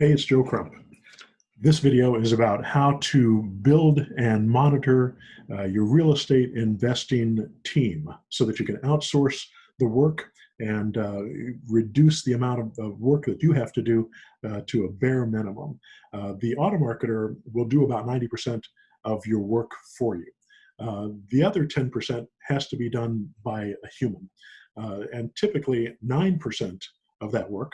Hey, it's Joe Crump. This video is about how to build and monitor your real estate investing team so that you can outsource the work and reduce the amount of work that you have to do to a bare minimum. The auto marketer will do about 90% of your work for you. The other 10% has to be done by a human. And typically 9% of that work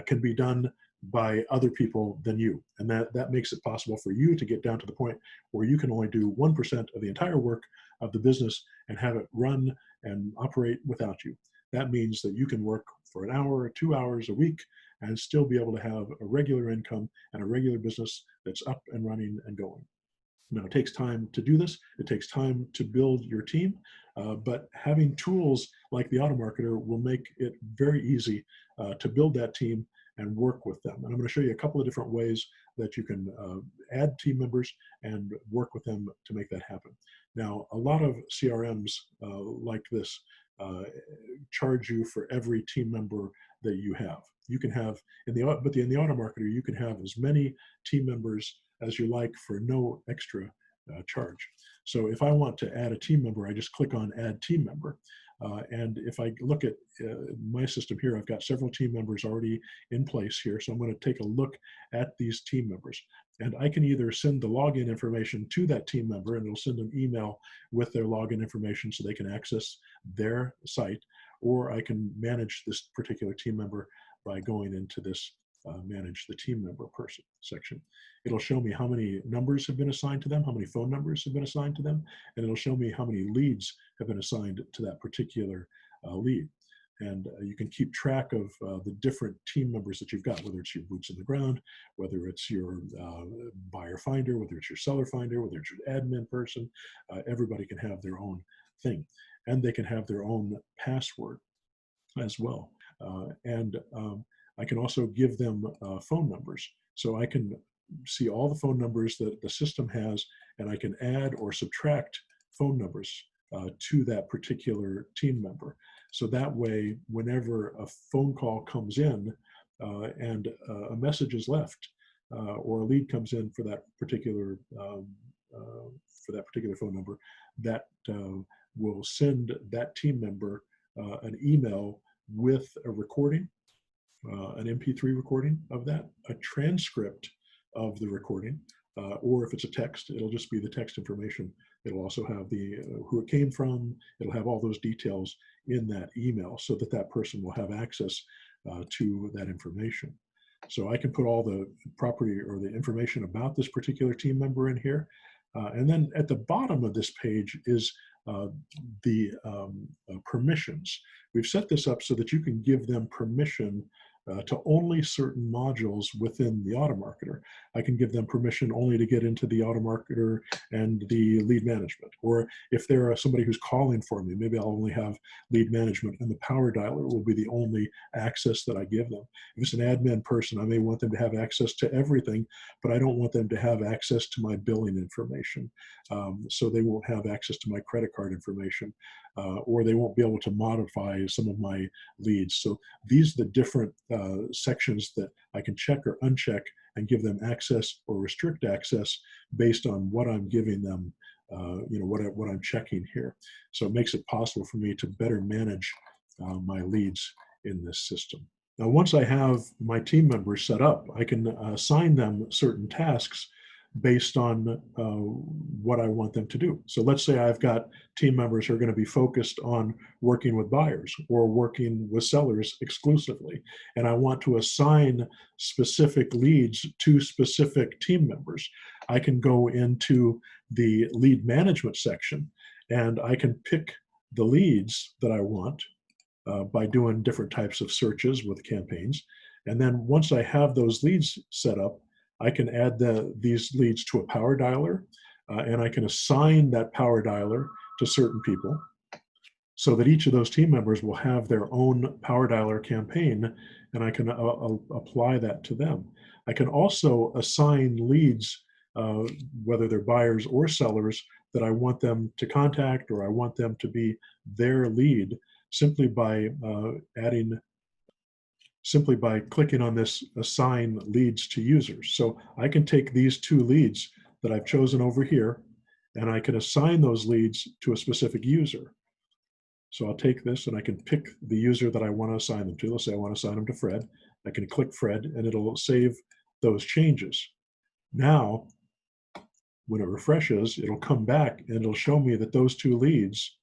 can be done by other people than you. And that makes it possible for you to get down to the point where you can only do 1% of the entire work of the business and have it run and operate without you. That means that you can work for an hour or 2 hours a week and still be able to have a regular income and a regular business that's up and running and going. Now, it takes time to do this. It takes time to build your team, but having tools like the auto marketer will make it very easy to build that team and work with them. And I'm going to show you a couple of different ways that you can add team members and work with them to make that happen. Now, a lot of CRMs like this charge you for every team member that you have. You can have in the auto marketer, you can have as many team members as you like for no extra charge. So if I want to add a team member, I just click on Add Team Member. And if I look at my system here, I've got several team members already in place here. So I'm going to take a look at these team members. And I can either send the login information to that team member, and it'll send an email with their login information so they can access their site, or I can manage this particular team member by going into this manage the team member person section. It'll show me how many numbers have been assigned to them, how many phone numbers have been assigned to them, and it'll show me how many leads have been assigned to that particular lead. And you can keep track of the different team members that you've got, whether it's your boots on the ground, whether it's your buyer finder, whether it's your seller finder, whether it's your admin person. Everybody can have their own thing, and they can have their own password as well. I can also give them phone numbers. So I can see all the phone numbers that the system has, and I can add or subtract phone numbers to that particular team member. So that way, whenever a phone call comes in and a message is left, or a lead comes in for that particular phone number, that will send that team member an email with a recording, an MP3 recording of that, a transcript of the recording, or if it's a text, it'll just be the text information. It'll also have the who it came from. It'll have all those details in that email so that that person will have access to that information. So I can put all the property or the information about this particular team member in here. And then at the bottom of this page is the permissions. We've set this up so that you can give them permission to only certain modules within the auto marketer. I can give them permission only to get into the auto marketer and the lead management. Or if they're somebody who's calling for me, maybe I'll only have lead management, and the power dialer will be the only access that I give them. If it's an admin person, I may want them to have access to everything, but I don't want them to have access to my billing information. So they won't have access to my credit card information, or they won't be able to modify some of my leads. So these are the different sections that I can check or uncheck and give them access or restrict access based on what I'm giving them, what I'm checking here. So it makes it possible for me to better manage my leads in this system. Now, once I have my team members set up, I can assign them certain tasks based on what I want them to do. So let's say I've got team members who are going to be focused on working with buyers or working with sellers exclusively, and I want to assign specific leads to specific team members. I can go into the lead management section, and I can pick the leads that I want by doing different types of searches with campaigns. And then once I have those leads set up, I can add these leads to a power dialer, and I can assign that power dialer to certain people so that each of those team members will have their own power dialer campaign, and I can apply that to them. I can also assign leads, whether they're buyers or sellers, that I want them to contact or I want them to be their lead simply by adding simply by clicking on this assign leads to users. So I can take these 2 leads that I've chosen over here, and I can assign those leads to a specific user. So I'll take this and I can pick the user that I want to assign them to. Let's say I want to assign them to Fred. I can click Fred and it'll save those changes. Now, when it refreshes, it'll come back and it'll show me that those 2 leads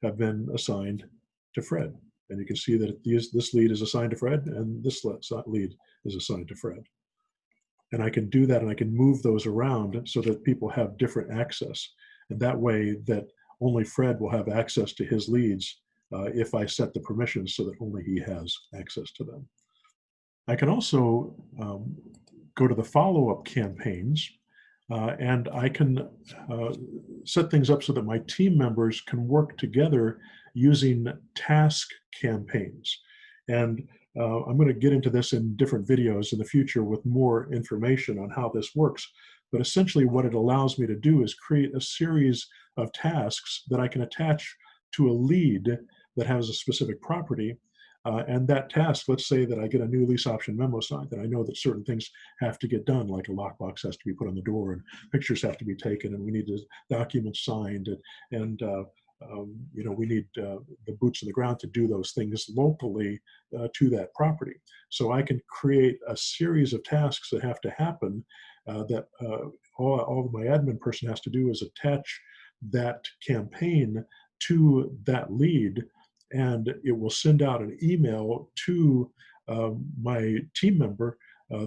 have been assigned to Fred. And you can see that this lead is assigned to Fred and this lead is assigned to Fred. And I can do that and I can move those around so that people have different access. And that way that only Fred will have access to his leads if I set the permissions so that only he has access to them. I can also go to the follow-up campaigns and I can set things up so that my team members can work together using task campaigns. And I'm going to get into this in different videos in the future with more information on how this works. But essentially what it allows me to do is create a series of tasks that I can attach to a lead that has a specific property. And that task, let's say that I get a new lease option memo signed, that I know that certain things have to get done, like a lockbox has to be put on the door and pictures have to be taken and we need the documents signed and we need the boots on the ground to do those things locally to that property. So I can create a series of tasks that have to happen that all my admin person has to do is attach that campaign to that lead, and it will send out an email to my team member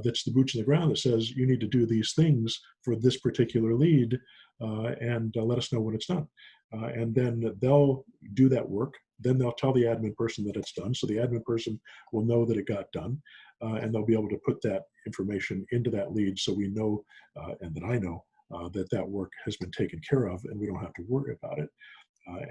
that's the boots on the ground that says you need to do these things for this particular lead and let us know when it's done. And then they'll do that work. Then they'll tell the admin person that it's done. So the admin person will know that it got done. And they'll be able to put that information into that lead so we know, and that I know, that work has been taken care of and we don't have to worry about it.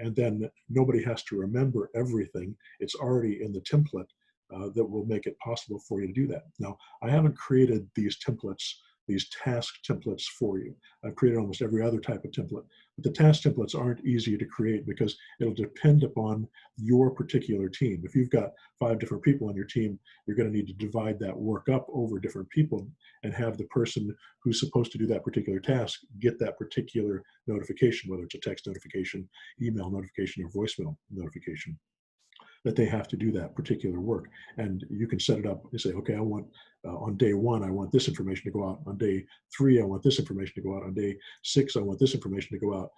And then nobody has to remember everything. It's already in the template that will make it possible for you to do that. Now, I haven't created these templates, these task templates for you. I've created almost every other type of template, but the task templates aren't easy to create because it'll depend upon your particular team. If you've got 5 different people on your team, you're going to need to divide that work up over different people and have the person who's supposed to do that particular task get that particular notification, whether it's a text notification, email notification, or voicemail notification, that they have to do that particular work. And you can set it up and say, okay, I want on day 1, I want this information to go out. On day 3, I want this information to go out. On day 6, I want this information to go out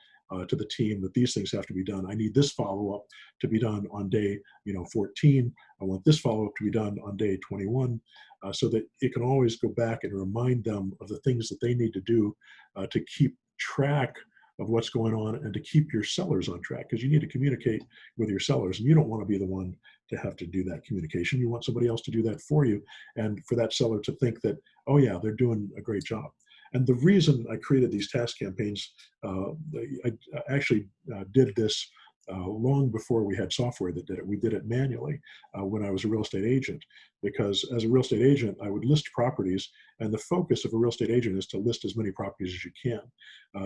to the team, that these things have to be done. I need this follow-up to be done on day 14. I want this follow-up to be done on day 21, so that it can always go back and remind them of the things that they need to do to keep track of what's going on and to keep your sellers on track, because you need to communicate with your sellers and you don't want to be the one to have to do that communication. You want somebody else to do that for you and for that seller to think that, oh yeah, they're doing a great job. And the reason I created these task campaigns, I actually did this long before we had software that did it. We did it manually when I was a real estate agent, because as a real estate agent, I would list properties, and the focus of a real estate agent is to list as many properties as you can,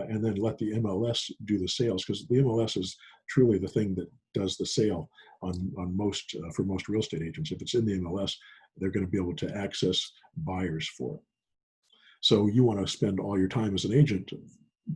and then let the MLS do the sales, because the MLS is truly the thing that does the sale on most for most real estate agents. If it's in the MLS, they're going to be able to access buyers for it. So you want to spend all your time as an agent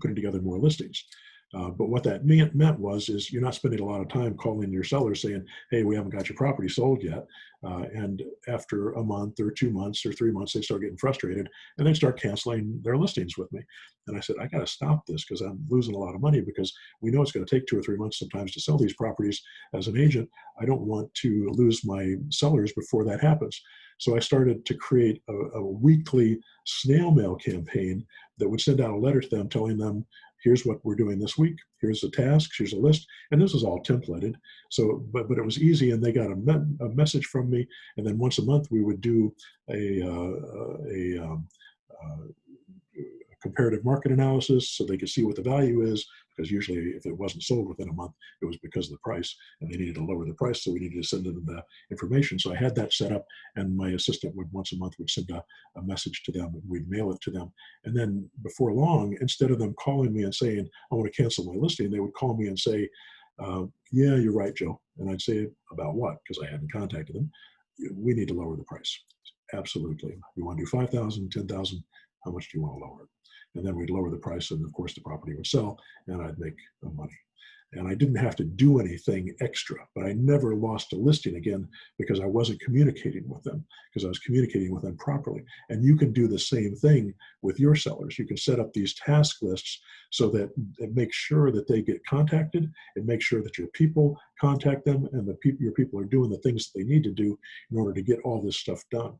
putting together more listings. But what that meant was you're not spending a lot of time calling your sellers saying, hey, we haven't got your property sold yet. And after a month or 2 months or 3 months, they start getting frustrated and they start canceling their listings with me. And I said, I got to stop this because I'm losing a lot of money, because we know it's going to take 2 or 3 months sometimes to sell these properties as an agent. I don't want to lose my sellers before that happens. So I started to create a weekly snail mail campaign that would send out a letter to them telling them, here's what we're doing this week, here's the tasks, here's a list, and this is all templated. So, but it was easy, and they got a message from me, and then once a month we would do a comparative market analysis so they could see what the value is, because usually if it wasn't sold within a month, it was because of the price, and they needed to lower the price, so we needed to send them the information. So I had that set up, and my assistant would once a month would send a message to them, and we'd mail it to them. And then before long, instead of them calling me and saying, I want to cancel my listing, they would call me and say, yeah, you're right, Joe. And I'd say, about what? Because I hadn't contacted them. we need to lower the price. Absolutely. You want to do 5,000, 10,000, how much do you want to lower it? And then we'd lower the price, and of course the property would sell, and I'd make money. And I didn't have to do anything extra, but I never lost a listing again because I wasn't communicating with them, because I was communicating with them properly. And you can do the same thing with your sellers. You can set up these task lists so that it makes sure that they get contacted. It makes sure that your people contact them, and your people are doing the things that they need to do in order to get all this stuff done.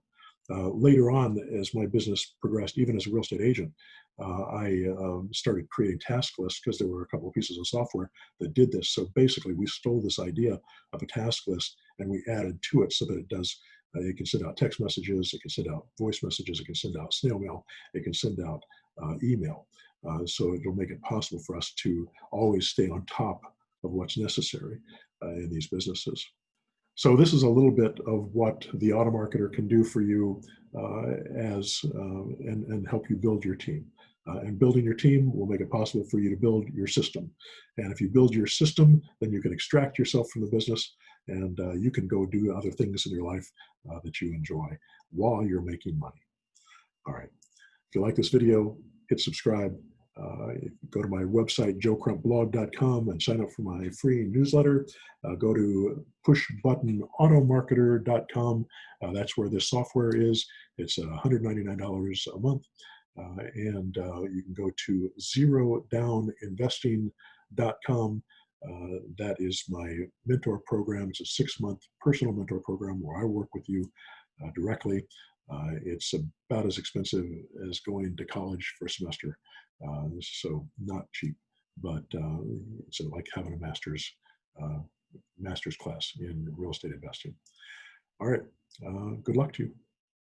Later on, as my business progressed, even as a real estate agent, I started creating task lists because there were a couple of pieces of software that did this. So basically, we stole this idea of a task list and we added to it so that it does. It can send out text messages, it can send out voice messages, it can send out snail mail, it can send out email. So it'll make it possible for us to always stay on top of what's necessary in these businesses. So this is a little bit of what the AutoMarketer can do for you and help you build your team. And building your team will make it possible for you to build your system. And if you build your system, then you can extract yourself from the business, and you can go do other things in your life that you enjoy while you're making money. All right. If you like this video, hit subscribe. Go to my website, joecrumpblog.com, and sign up for my free newsletter. Go to pushbuttonautomarketer.com. That's where this software is. It's $199 a month. And you can go to zerodowninvesting.com. That is my mentor program. It's a 6-month personal mentor program where I work with you directly. It's about as expensive as going to college for a semester. So not cheap, but it's like having a master's class in real estate investing. All right, good luck to you.